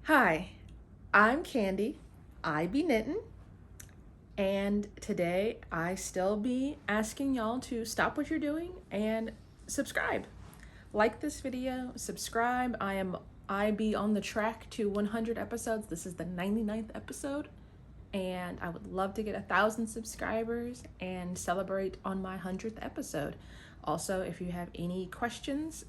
Hi, I'm Candy. I be knitting, and today I still be asking y'all to stop what you're doing and subscribe. Like this video, subscribe. I be on the track to 100 episodes. This is the 99th episode, and I would love to get 1,000 subscribers and celebrate on my 100th episode. Also, if you have any questions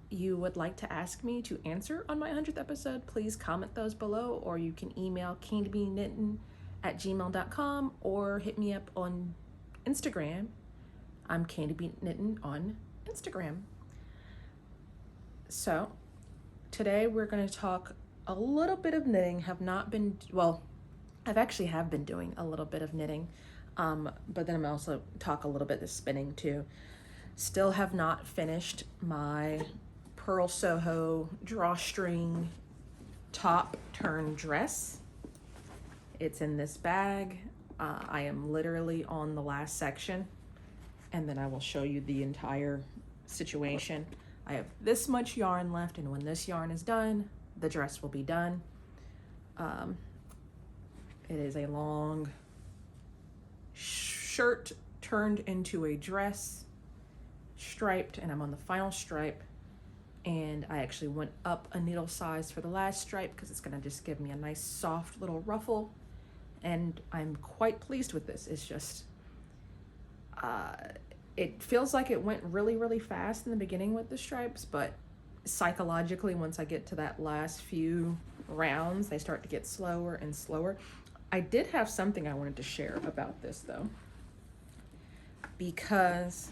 you would like to ask me to answer on my 100th episode, please comment those below, or you can email candibknittin@gmail.com or hit me up on Instagram. I'm candibknittin on Instagram. So today we're going to talk a little bit of knitting. I've actually have been doing a little bit of knitting, but then I'm also talk a little bit of spinning too. Still have not finished my Purl Soho drawstring top turn dress. It's in this bag. I am literally on the last section, and then I will show you the entire situation. I have this much yarn left, and when this yarn is done, the dress will be done. It is a long shirt turned into a dress, striped, and I'm on the final stripe. And I actually went up a needle size for the last stripe because it's gonna just give me a nice soft little ruffle. And I'm quite pleased with this. It's just, it feels like it went really, really fast in the beginning with the stripes, but psychologically, once I get to that last few rounds, they start to get slower and slower. I did have something I wanted to share about this though, because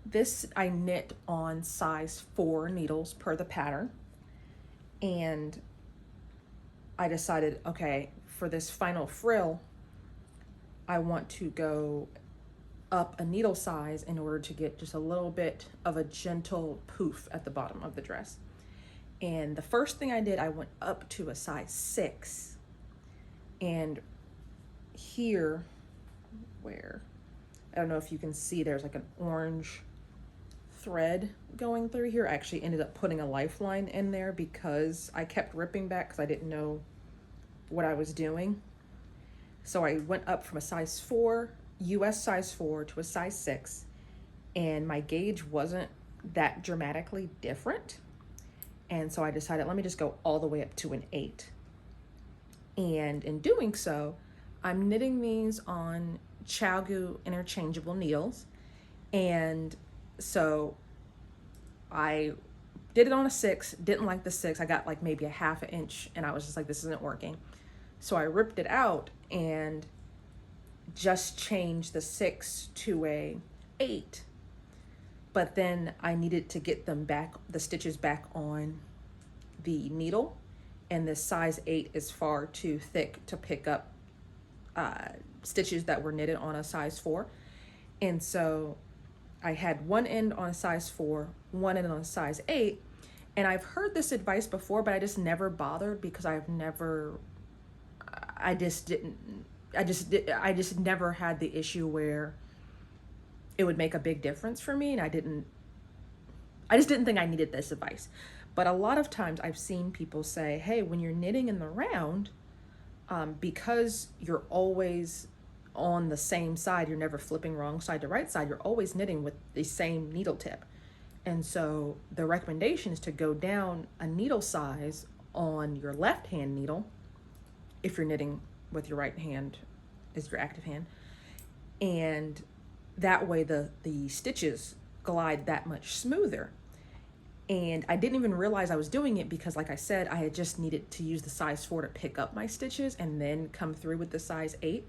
this I knit on size 4 needles per the pattern, and I decided, okay, for this final frill, I want to go up a needle size in order to get just a little bit of a gentle poof at the bottom of the dress. And the first thing I did, I went up to a size 6, and here, where, I don't know if you can see, there's like an orange thread going through here. I actually ended up putting a lifeline in there because I kept ripping back because I didn't know what I was doing. So I went up from a size 4, US size 4, to a size 6, and my gauge wasn't that dramatically different. And so I decided, let me just go all the way up to an 8. And in doing so, I'm knitting these on ChowGoo interchangeable needles. And so I did it on a 6, didn't like the 6. I got like maybe a half an inch, and I was just like, this isn't working. So I ripped it out and just changed the 6 to a 8. But then I needed to get them back, the stitches back on the needle, and this size 8 is far too thick to pick up stitches that were knitted on a size 4. And so I had one end on a size 4, one end on a size 8, and I've heard this advice before, but I just never bothered because I just never had the issue where it would make a big difference for me, and I just didn't think I needed this advice. But a lot of times I've seen people say, hey, when you're knitting in the round, because you're always on the same side, you're never flipping wrong side to right side, you're always knitting with the same needle tip. And so the recommendation is to go down a needle size on your left hand needle if you're knitting with your right hand as your active hand, and that way the stitches glide that much smoother. And I didn't even realize I was doing it because, like I said, I had just needed to use the size 4 to pick up my stitches and then come through with the size 8.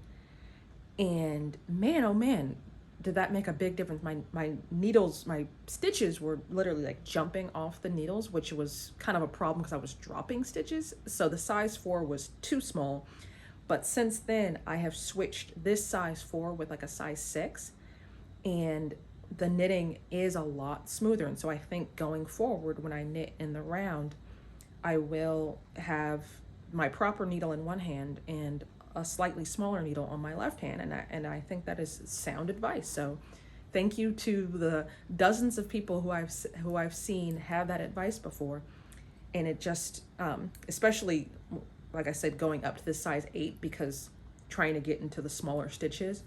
And man, oh man, did that make a big difference. My needles, my stitches were literally like jumping off the needles, which was kind of a problem because I was dropping stitches. So the size 4 was too small. But since then, I have switched this size 4 with like a size 6, and the knitting is a lot smoother. And so I think going forward, when I knit in the round, I will have my proper needle in one hand and a slightly smaller needle on my left hand, and I think that is sound advice. So thank you to the dozens of people who I've seen have that advice before. And it just, especially, like I said, going up to this size 8, because trying to get into the smaller stitches.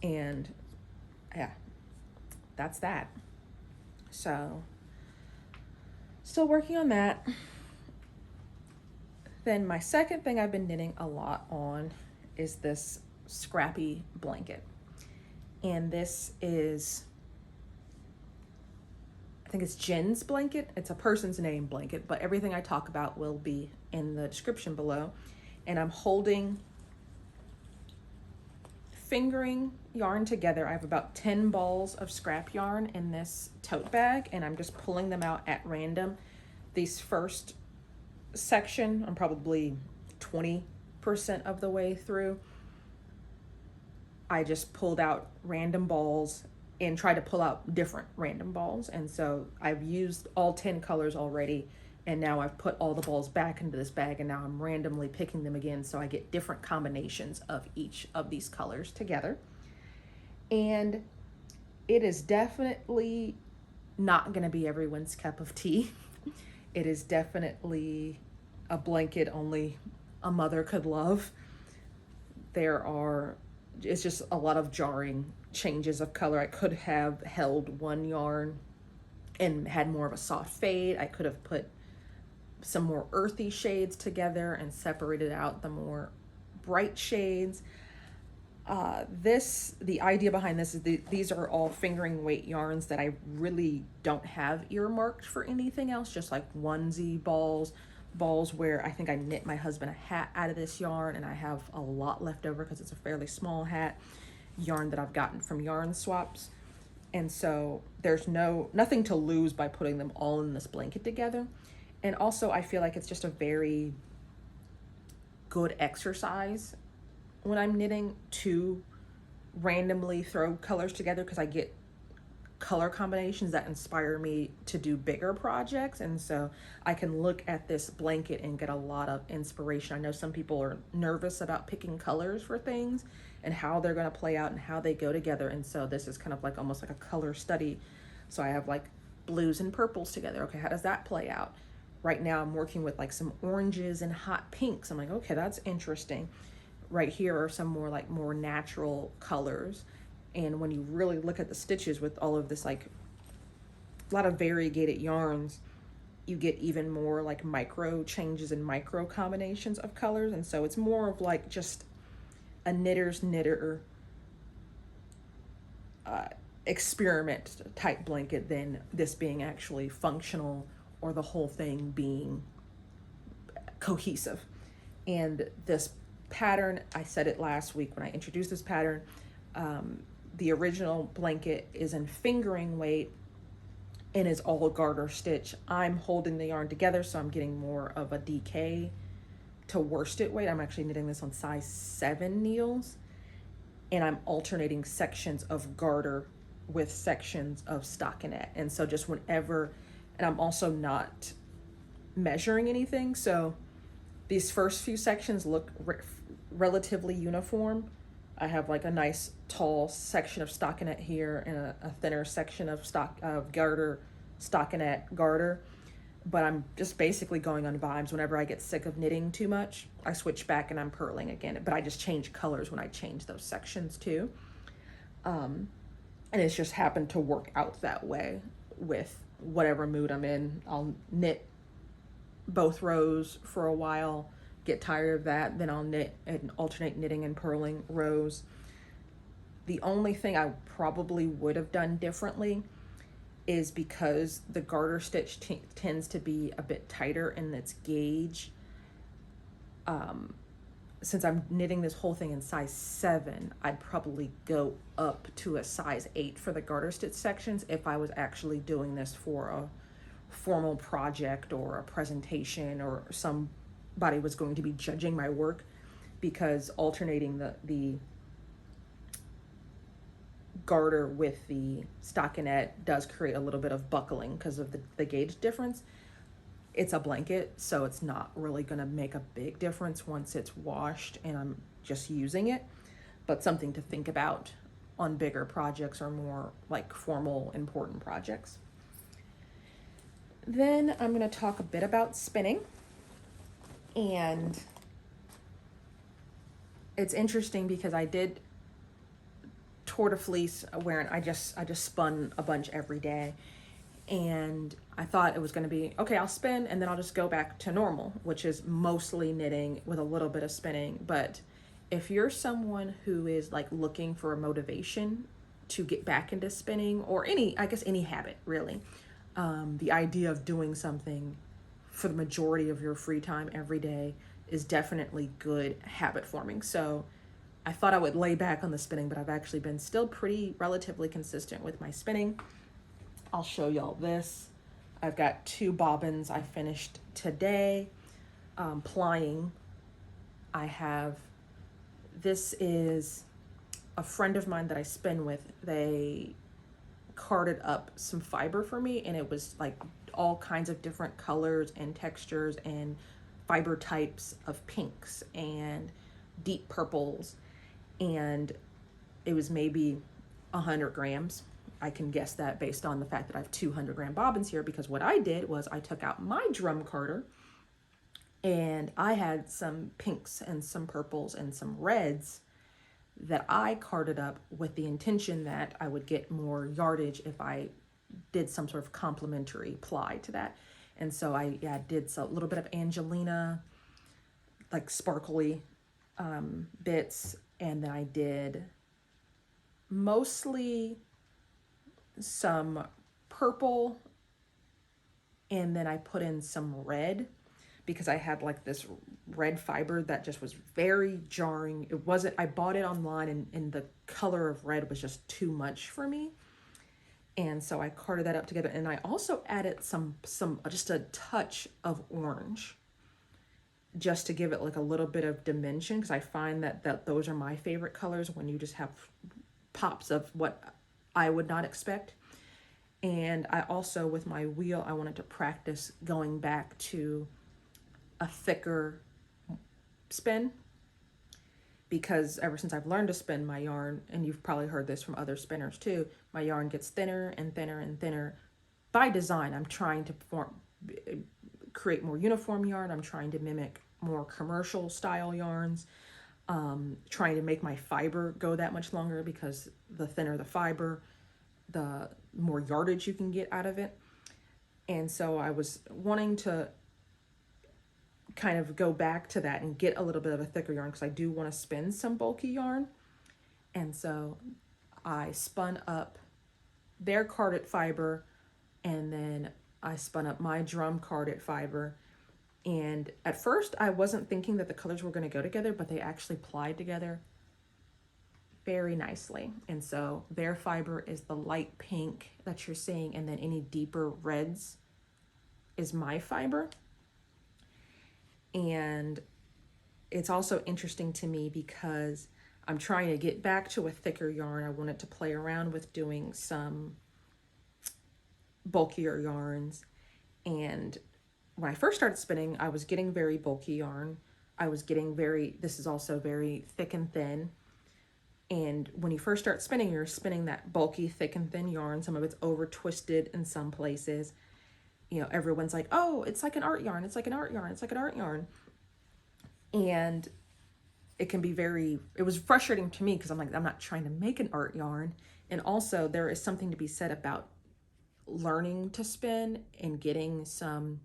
And yeah, that's that. So still working on that. Then my second thing I've been knitting a lot on is this scrappy blanket. And this is, I think it's Jen's blanket. It's a person's name blanket, but everything I talk about will be in the description below. And I'm fingering yarn together. I have about 10 balls of scrap yarn in this tote bag, and I'm just pulling them out at random. These first section, I'm probably 20% of the way through. I just pulled out random balls and tried to pull out different random balls. And so I've used all 10 colors already, and now I've put all the balls back into this bag, and now I'm randomly picking them again so I get different combinations of each of these colors together. And it is definitely not going to be everyone's cup of tea. It is definitely a blanket only a mother could love. It's just a lot of jarring changes of color. I could have held one yarn and had more of a soft fade. I could have put some more earthy shades together and separated out the more bright shades. The idea behind this is these are all fingering weight yarns that I really don't have earmarked for anything else, just like onesie balls where I think I knit my husband a hat out of this yarn, and I have a lot left over because it's a fairly small hat, yarn that I've gotten from yarn swaps. And so there's nothing to lose by putting them all in this blanket together. And also I feel like it's just a very good exercise when I'm knitting to randomly throw colors together, because I get color combinations that inspire me to do bigger projects. And so I can look at this blanket and get a lot of inspiration. I know some people are nervous about picking colors for things and how they're going to play out and how they go together. And so this is kind of like almost like a color study. So I have like blues and purples together. Okay, how does that play out? Right now I'm working with like some oranges and hot pinks. I'm like, okay, that's interesting. Right here are some more natural colors. And when you really look at the stitches with all of this, like a lot of variegated yarns, you get even more like micro changes and micro combinations of colors. And so it's more of like just a knitter's knitter experiment type blanket than this being actually functional or the whole thing being cohesive. And this pattern, I said it last week when I introduced this pattern, the original blanket is in fingering weight and is all garter stitch. I'm holding the yarn together, so I'm getting more of a DK to worsted weight. I'm actually knitting this on size 7 needles, and I'm alternating sections of garter with sections of stockinette. And so just whenever, and I'm also not measuring anything, so these first few sections look relatively uniform. I have like a nice tall section of stockinette here and a thinner section of garter, stockinette garter. But I'm just basically going on vibes. Whenever I get sick of knitting too much, I switch back and I'm purling again. But I just change colors when I change those sections too. And it's just happened to work out that way with whatever mood I'm in. I'll knit both rows for a while, get tired of that, then I'll knit and alternate knitting and purling rows. The only thing I probably would have done differently is because the garter stitch tends to be a bit tighter in its gauge. Since I'm knitting this whole thing in size 7, I'd probably go up to a size 8 for the garter stitch sections if I was actually doing this for a formal project or a presentation, or somebody was going to be judging my work, because alternating the garter with the stockinette does create a little bit of buckling because of the gauge difference. It's a blanket, so it's not really going to make a big difference once it's washed and I'm just using it, but something to think about on bigger projects or more like formal important projects. Then I'm going to talk a bit about spinning. And it's interesting because I did tour de fleece where I just spun a bunch every day. And I thought it was going to be, okay, I'll spin and then I'll just go back to normal, which is mostly knitting with a little bit of spinning. But if you're someone who is like looking for a motivation to get back into spinning, or any habit really, the idea of doing something for the majority of your free time every day is definitely good habit forming. So I thought I would lay back on the spinning, but I've actually been still pretty relatively consistent with my spinning. I'll show y'all this. I've got 2 bobbins I finished today. Plying. This is a friend of mine that I spin with. They carded up some fiber for me, and it was like all kinds of different colors and textures and fiber types of pinks and deep purples. And it was maybe 100 grams. I can guess that based on the fact that I have 200 gram bobbins here, because what I did was I took out my drum carder and I had some pinks and some purples and some reds that I carded up with the intention that I would get more yardage if I did some sort of complementary ply to that. And so I did a little bit of Angelina, like sparkly bits, and then I did mostly some purple, and then I put in some red because I had like this red fiber that just was very jarring. It wasn't, I bought it online and the color of red was just too much for me. And so I carded that up together, and I also added some just a touch of orange just to give it like a little bit of dimension, because I find that those are my favorite colors when you just have pops of what I would not expect. And I also, with my wheel, I wanted to practice going back to a thicker spin, because ever since I've learned to spin my yarn, and you've probably heard this from other spinners too, my yarn gets thinner and thinner and thinner. By design, I'm trying to create more uniform yarn. I'm trying to mimic more commercial style yarns, trying to make my fiber go that much longer, because the thinner the fiber, the more yardage you can get out of it. And so I was wanting to kind of go back to that and get a little bit of a thicker yarn, because I do want to spin some bulky yarn. And so I spun up their carded fiber, and then I spun up my drum carded fiber. And at first I wasn't thinking that the colors were going to go together, but they actually plied together very nicely. And so their fiber is the light pink that you're seeing, and then any deeper reds is my fiber. And it's also interesting to me because I'm trying to get back to a thicker yarn. I wanted to play around with doing some bulkier yarns. And when I first started spinning, I was getting very bulky yarn. I was getting this is also very thick and thin. And when you first start spinning, you're spinning that bulky, thick and thin yarn. Some of it's over twisted in some places. You know, everyone's like, oh, it's like an art yarn. It's like an art yarn. It's like an art yarn. And it can be it was frustrating to me, because I'm like, I'm not trying to make an art yarn. And also there is something to be said about learning to spin and getting some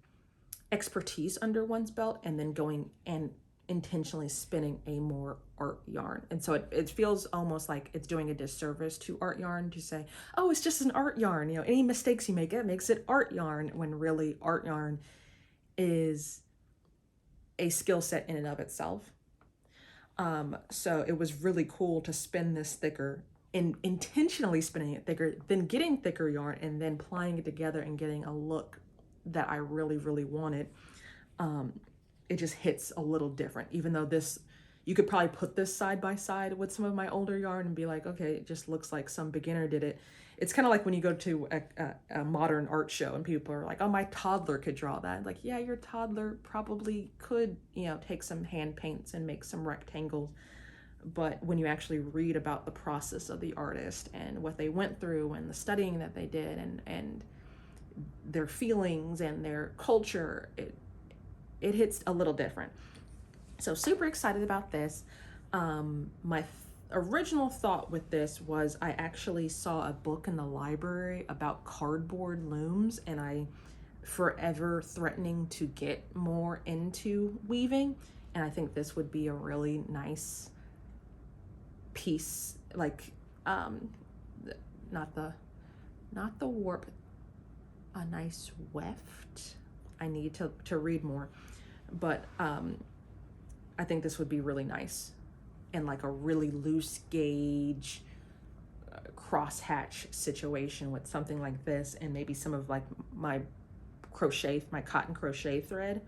expertise under one's belt, and then going and intentionally spinning a more art yarn. And so it feels almost like it's doing a disservice to art yarn to say, oh, it's just an art yarn. You know, any mistakes you make, it makes it art yarn, when really art yarn is a skill set in and of itself. So it was really cool to spin this thicker, and intentionally spinning it thicker, then getting thicker yarn, and then plying it together and getting a look that I really, really wanted. It just hits a little different, even though you could probably put this side by side with some of my older yarn and be like, okay, it just looks like some beginner did it. It's kind of like when you go to a modern art show and people are like, oh, my toddler could draw that. Like, yeah, your toddler probably could, take some hand paints and make some rectangles. But when you actually read about the process of the artist and what they went through and the studying that they did, and their feelings and their culture, it hits a little different. So super excited about this. My original thought with this was I actually saw a book in the library about cardboard looms, and I forever threatening to get more into weaving, and I think this would be a really nice piece, like not the warp, a nice weft. I need to read more, but I think this would be really nice in like a really loose gauge crosshatch situation with something like this, and maybe some of like my cotton crochet thread,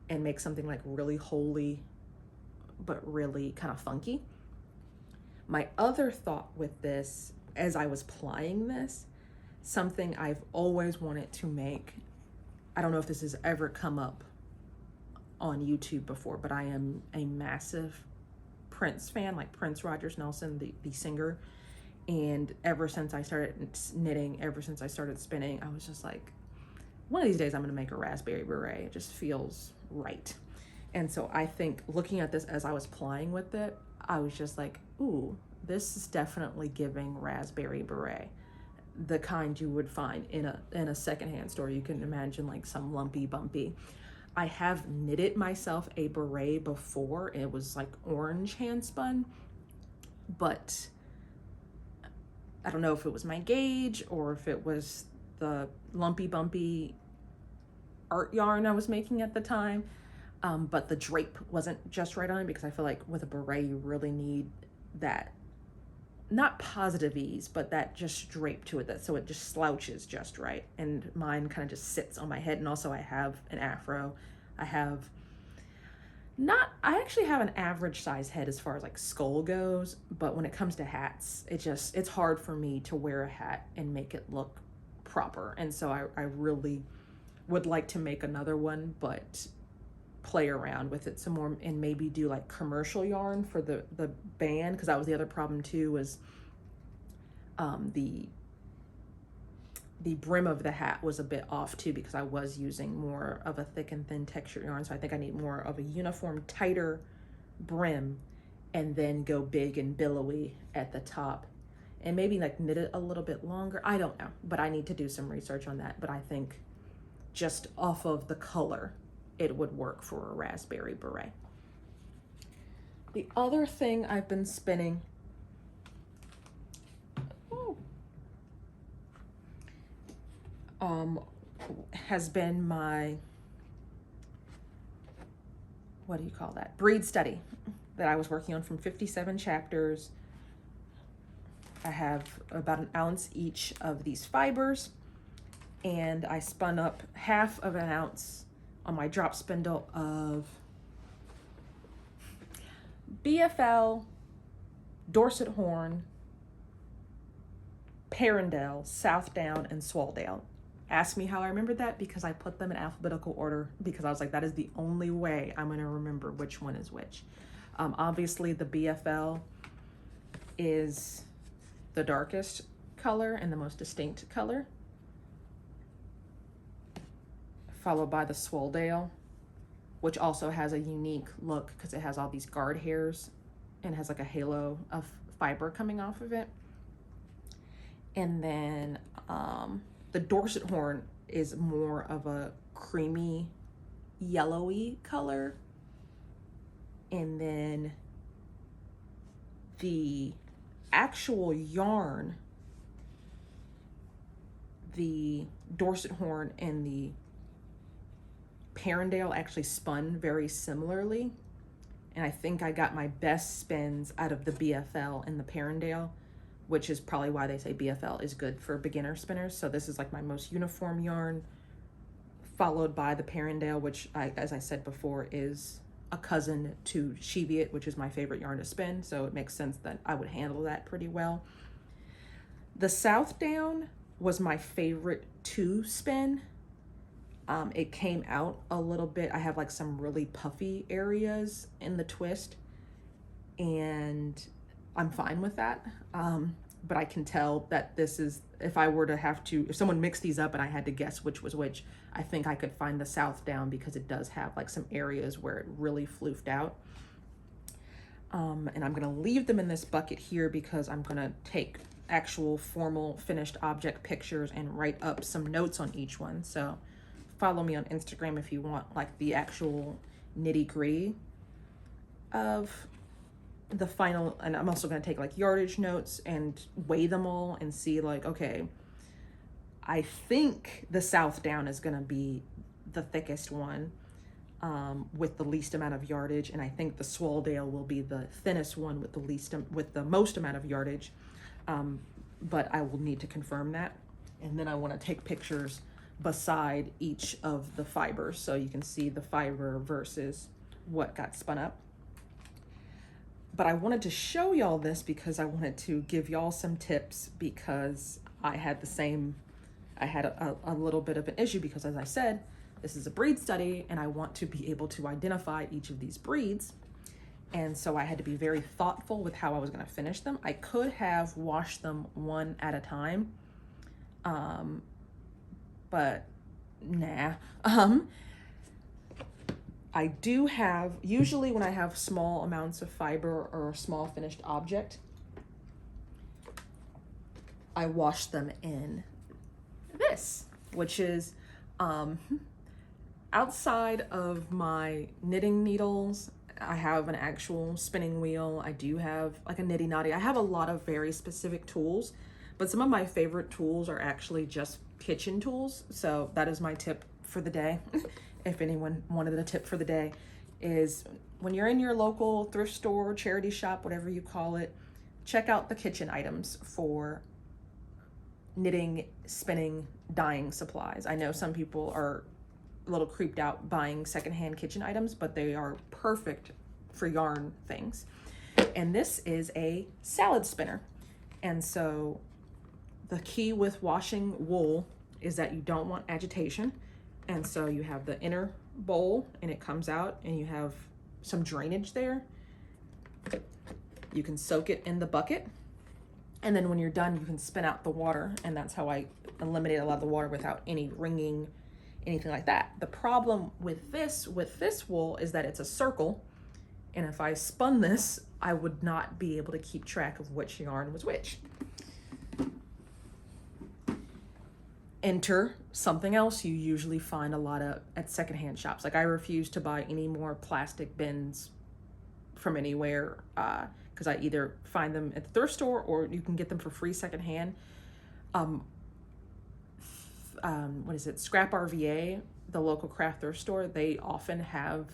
and make something like really holy but really kind of funky. My other thought with this, as I was plying this, something I've always wanted to make, I don't know if this has ever come up on YouTube before, but I am a massive Prince fan, like Prince Rogers Nelson, the singer. And ever since I started knitting, ever since I started spinning, I was just like, one of these days I'm gonna make a raspberry beret. It just feels right. And so I think looking at this as I was plying with it, I was just like, ooh, this is definitely giving raspberry beret, the kind you would find in a secondhand store. You can imagine like some lumpy bumpy. I have knitted myself a beret before. It was like orange hand spun, but I don't know if it was my gauge or if it was the lumpy bumpy art yarn I was making at the time. But the drape wasn't just right on it, because I feel like with a beret, you really need that, not positive ease, but that just drape to it, that so it just slouches just right. And mine kind of just sits on my head. And also I have an afro. I actually have an average size head as far as like skull goes, but when it comes to hats, it's hard for me to wear a hat and make it look proper. And so I really would like to make another one, but play around with it some more and maybe do like commercial yarn for the band, because that was the other problem too, was the brim of the hat was a bit off too, because I was using more of a thick and thin texture yarn. So I think I need more of a uniform, tighter brim, and then go big and billowy at the top, and maybe like knit it a little bit longer. I don't know, but I need to do some research on that. But I think just off of the color, it would work for a raspberry beret. The other thing I've been spinning, has been my, what do you call that? Breed study that I was working on from 57 chapters. I have about an ounce each of these fibers, and I spun up half of an ounce on my drop spindle of BFL, Dorset Horn, Parendale, Southdown, and Swalldale. Ask me how I remembered that, because I put them in alphabetical order, because I was like, that is the only way I'm going to remember which one is which. Obviously, the BFL is the darkest color and the most distinct color, followed by the Swalldale, which also has a unique look because it has all these guard hairs and has like a halo of fiber coming off of it. And then the Dorset Horn is more of a creamy, yellowy color. And then the actual yarn, the Dorset Horn and the Parendale actually spun very similarly. And I think I got my best spins out of the BFL and the Parendale, which is probably why they say BFL is good for beginner spinners. So this is like my most uniform yarn, followed by the Parendale, which as I said before, is a cousin to Cheviot, which is my favorite yarn to spin. So it makes sense that I would handle that pretty well. The Southdown was my favorite to spin. It came out a little bit. I have like some really puffy areas in the twist, and I'm fine with that. but I can tell that this is, if I were to have to, if someone mixed these up and I had to guess which was which, I think I could find the south down because it does have like some areas where it really floofed out. And I'm gonna leave them in this bucket here because I'm gonna take actual formal finished object pictures and write up some notes on each one. So follow me on Instagram if you want like the actual nitty-gritty of the final. And I'm also going to take like yardage notes and weigh them all and see like, okay, I think the south down is going to be the thickest one with the least amount of yardage, and I think the Swaledale will be the thinnest one with the most amount of yardage, but I will need to confirm that. And then I want to take pictures beside each of the fibers so you can see the fiber versus what got spun up. But I wanted to show y'all this because I wanted to give y'all some tips, because I had a little bit of an issue because, as I said, this is a breed study and I want to be able to identify each of these breeds. And so I had to be very thoughtful with how I was going to finish them. I could have washed them one at a time, but nah. I do have, usually when I have small amounts of fiber or a small finished object, I wash them in this, which is outside of my knitting needles. I have an actual spinning wheel. I do have like a nitty knotty. I have a lot of very specific tools, but some of my favorite tools are actually just kitchen tools. So that is my tip for the day. If anyone wanted a tip for the day, is when you're in your local thrift store, charity shop, whatever you call it, check out the kitchen items for knitting, spinning, dyeing supplies. I know some people are a little creeped out buying secondhand kitchen items, but they are perfect for yarn things. And this is a salad spinner. And so the key with washing wool is that you don't want agitation. And so you have the inner bowl and it comes out and you have some drainage there. You can soak it in the bucket. And then when you're done, you can spin out the water. And that's how I eliminate a lot of the water without any wringing, anything like that. The problem with this wool is that it's a circle. And if I spun this, I would not be able to keep track of which yarn was which. Enter something else you usually find a lot of at secondhand shops. Like I refuse to buy any more plastic bins from anywhere because I either find them at the thrift store or you can get them for free secondhand. What is it? Scrap RVA, the local craft thrift store, they often have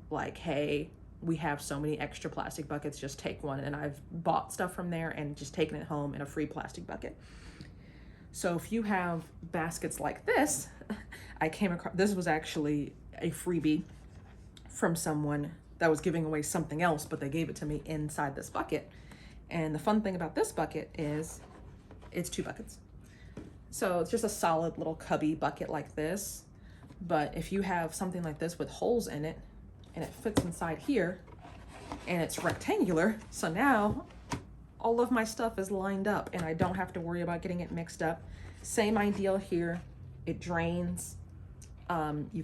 like, hey, we have so many extra plastic buckets, just take one. And I've bought stuff from there and just taken it home in a free plastic bucket. So if you have baskets like this, I came across, this was actually a freebie from someone that was giving away something else, but they gave it to me inside this bucket. And the fun thing about this bucket is it's 2 buckets. So it's just a solid little cubby bucket like this. But if you have something like this with holes in it and it fits inside here and it's rectangular, so now all of my stuff is lined up and I don't have to worry about getting it mixed up. Same ideal here. It drains. You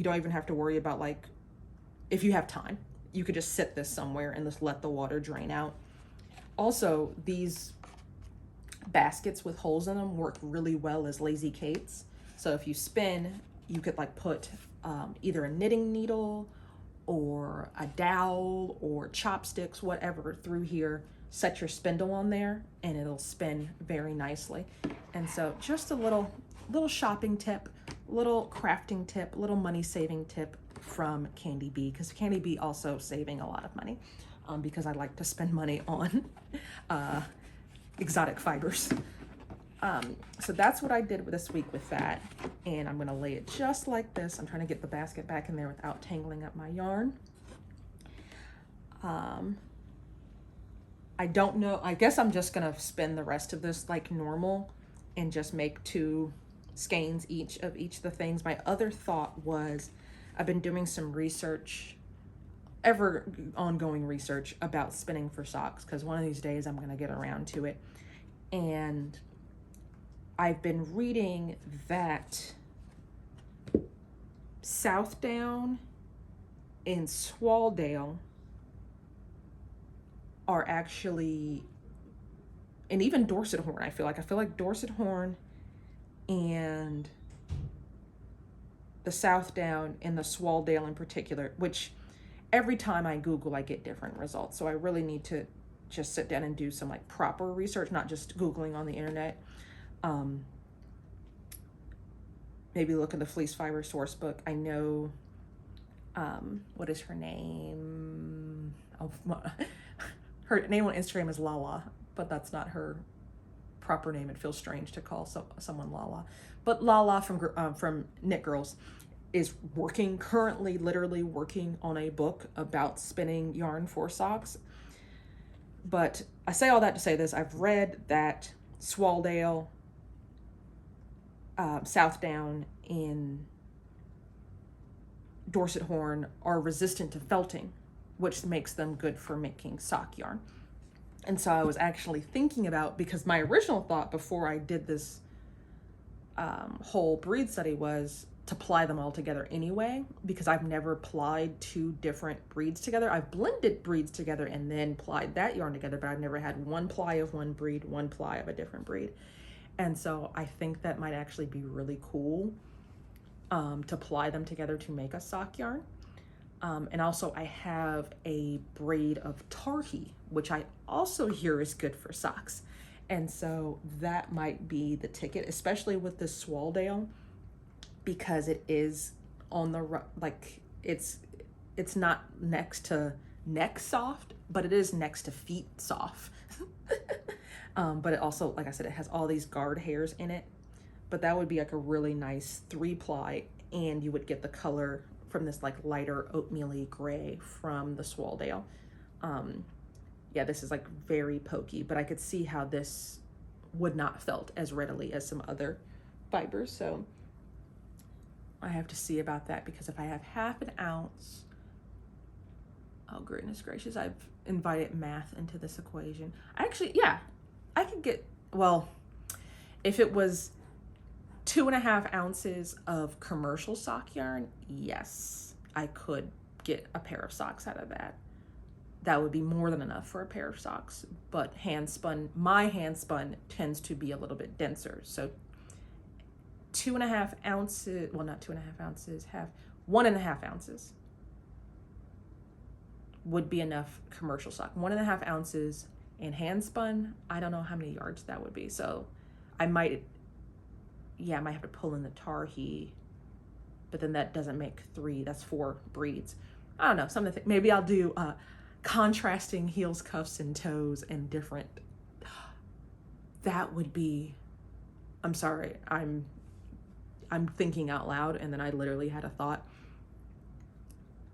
don't even have to worry about, like, if you have time, you could just sit this somewhere and just let the water drain out. Also, these baskets with holes in them work really well as lazy Kates. So if you spin, you could like put either a knitting needle or a dowel or chopsticks, whatever, through here. Set your spindle on there and it'll spin very nicely. And so just a little shopping tip, little crafting tip, little money saving tip from Candy Bee, because Candy Bee also saving a lot of money because I like to spend money on exotic fibers. So that's what I did this week with that. And I'm gonna lay it just like this. I'm trying to get the basket back in there without tangling up my yarn. I don't know, I guess I'm just gonna spin the rest of this like normal and just make 2 skeins each of the things. My other thought was, I've been doing some research, ever ongoing research about spinning for socks, because one of these days I'm gonna get around to it. And I've been reading that Southdown and Swaldale are actually, and even Dorset Horn, I feel like Dorset Horn and the Southdown and the Swaldale in particular, which every time I Google, I get different results. So I really need to just sit down and do some like proper research, not just Googling on the internet. Maybe look in the Fleece Fiber source book. I know, what is her name? Oh, her name on Instagram is Lala, but that's not her proper name. It feels strange to call someone Lala. But Lala from Knit Girls is currently literally working on a book about spinning yarn for socks. But I say all that to say this: I've read that Swaldale, Southdown, and Dorset Horn are resistant to felting, which makes them good for making sock yarn. And so I was actually thinking about, because my original thought before I did this whole breed study was to ply them all together anyway, because I've never plied two different breeds together. I've blended breeds together and then plied that yarn together, but I've never had one ply of one breed, one ply of a different breed. And so I think that might actually be really cool to ply them together to make a sock yarn. And also I have a braid of Tarhi, which I also hear is good for socks. And so that might be the ticket, especially with this Swaldale, because it is on the, like, it's not next to neck soft, but it is next to feet soft. But it also, like I said, it has all these guard hairs in it. But that would be like a really nice 3-ply, and you would get the color from this like lighter oatmeal-y gray from the Swaldale. Yeah, this is like very pokey, but I could see how this would not felt as readily as some other fibers. So I have to see about that, because if I have half an ounce, oh goodness gracious, I've invited math into this equation. Actually, yeah, I could get, well, if it was 2.5 ounces of commercial sock yarn, yes, I could get a pair of socks out of that. That would be more than enough for a pair of socks. But my hand spun tends to be a little bit denser. So 2.5 ounces, well, not 2.5 ounces, 1.5 ounces would be enough commercial sock. 1.5 ounces in hand spun, I don't know how many yards that would be. So I might have to pull in the Tarhi, but then that doesn't make 3, that's 4 breeds. I don't know, something. Maybe I'll do contrasting heels, cuffs, and toes and different. That would be, I'm sorry, I'm thinking out loud, and then I literally had a thought.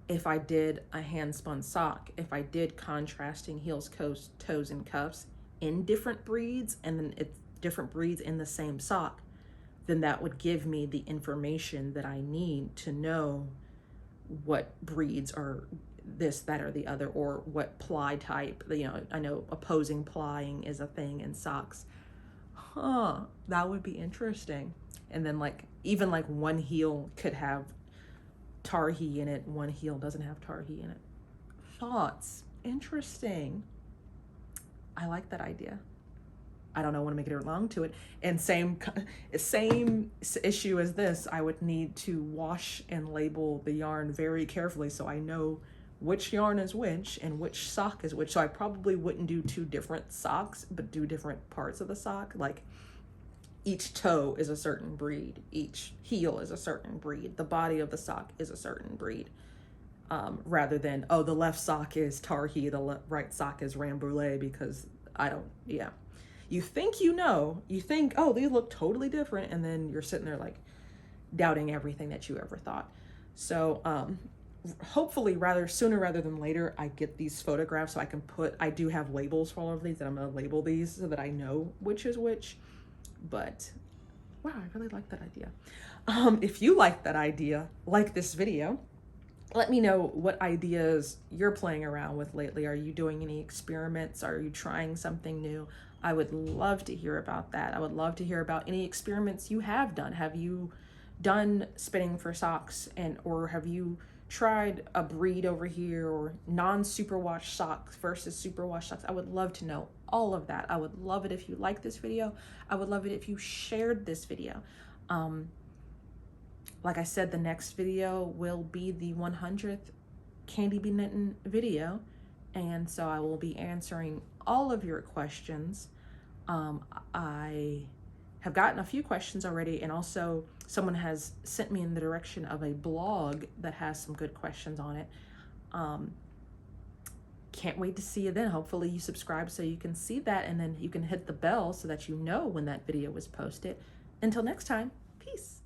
If I did a hand spun sock, if I did contrasting heels, toes, and cuffs in different breeds, and then it's different breeds in the same sock, then that would give me the information that I need to know what breeds are this, that, or the other, or what ply type. I know opposing plying is a thing in socks. That would be interesting. And then even one heel could have Tarhi in it, one heel doesn't have Tarhi in it. Thoughts? Interesting. I like that idea. I don't know when to make it along to it. And same issue as this, I would need to wash and label the yarn very carefully so I know which yarn is which and which sock is which. So I probably wouldn't do 2 different socks, but do different parts of the sock. Like each toe is a certain breed, each heel is a certain breed, the body of the sock is a certain breed. Rather than, the left sock is Tarhi, the right sock is Rambouillet, because you think, these look totally different, and then you're sitting there doubting everything that you ever thought. So hopefully sooner rather than later, I get these photographs so I do have labels for all of these, and I'm gonna label these so that I know which is which. But wow, I really like that idea. If you like that idea, like this video, let me know what ideas you're playing around with lately. Are you doing any experiments? Are you trying something new? I would love to hear about that. I would love to hear about any experiments you have done. Have you done spinning for socks, or have you tried a breed over here, or non-superwash socks versus superwash socks? I would love to know all of that. I would love it if you liked this video. I would love it if you shared this video. Like I said, the next video will be the 100th candy bee knitting video, and so I will be answering all of your questions. I have gotten a few questions already, and also someone has sent me in the direction of a blog that has some good questions on it. Can't wait to see you then. Hopefully you subscribe so you can see that, and then you can hit the bell so that you know when that video was posted. Until next time, peace.